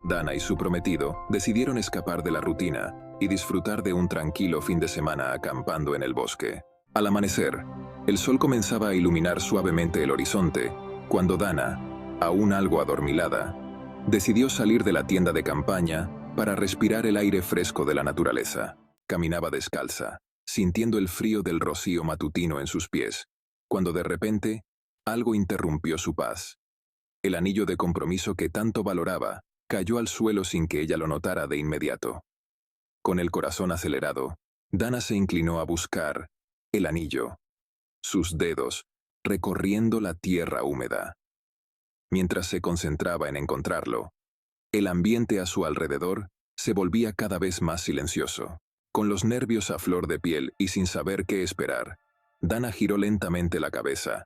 Dana y su prometido decidieron escapar de la rutina y disfrutar de un tranquilo fin de semana acampando en el bosque. Al amanecer, el sol comenzaba a iluminar suavemente el horizonte, cuando Dana, aún algo adormilada, decidió salir de la tienda de campaña para respirar el aire fresco de la naturaleza. Caminaba descalza, sintiendo el frío del rocío matutino en sus pies, cuando de repente, algo interrumpió su paz. El anillo de compromiso que tanto valoraba cayó al suelo sin que ella lo notara de inmediato. Con el corazón acelerado, Dana se inclinó a buscar el anillo, sus dedos recorriendo la tierra húmeda. Mientras se concentraba en encontrarlo, el ambiente a su alrededor se volvía cada vez más silencioso. Con los nervios a flor de piel y sin saber qué esperar, Dana giró lentamente la cabeza,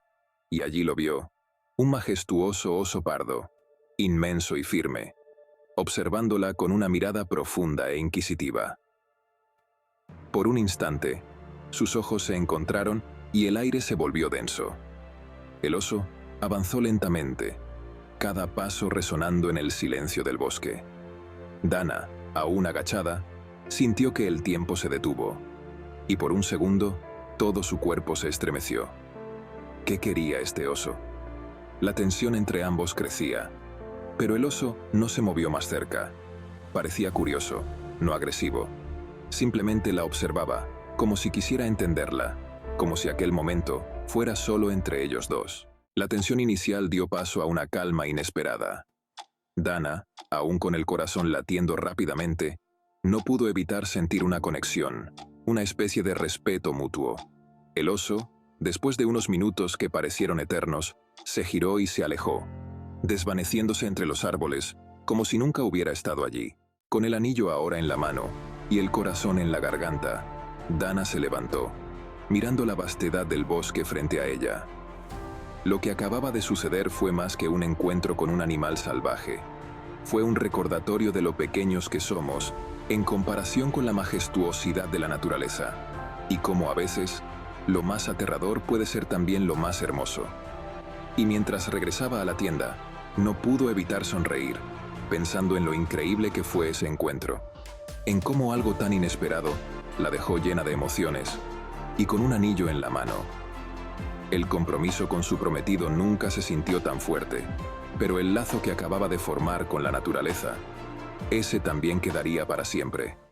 y allí lo vio, un majestuoso oso pardo, inmenso y firme, observándola con una mirada profunda e inquisitiva. Por un instante, sus ojos se encontraron y el aire se volvió denso. El oso avanzó lentamente, cada paso resonando en el silencio del bosque. Dana, aún agachada, sintió que el tiempo se detuvo, y por un segundo, todo su cuerpo se estremeció. ¿Qué quería este oso? La tensión entre ambos crecía, pero el oso no se movió más cerca. Parecía curioso, no agresivo. Simplemente la observaba, como si quisiera entenderla, como si aquel momento fuera solo entre ellos dos. La tensión inicial dio paso a una calma inesperada. Dana, aún con el corazón latiendo rápidamente, no pudo evitar sentir una conexión, una especie de respeto mutuo. El oso, después de unos minutos que parecieron eternos, se giró y se alejó, desvaneciéndose entre los árboles, como si nunca hubiera estado allí. Con el anillo ahora en la mano y el corazón en la garganta, Dana se levantó, mirando la vastedad del bosque frente a ella. Lo que acababa de suceder fue más que un encuentro con un animal salvaje. Fue un recordatorio de lo pequeños que somos en comparación con la majestuosidad de la naturaleza, y cómo a veces lo más aterrador puede ser también lo más hermoso. Y mientras regresaba a la tienda, no pudo evitar sonreír, pensando en lo increíble que fue ese encuentro, en cómo algo tan inesperado la dejó llena de emociones y con un anillo en la mano. El compromiso con su prometido nunca se sintió tan fuerte, pero el lazo que acababa de formar con la naturaleza, ese también quedaría para siempre.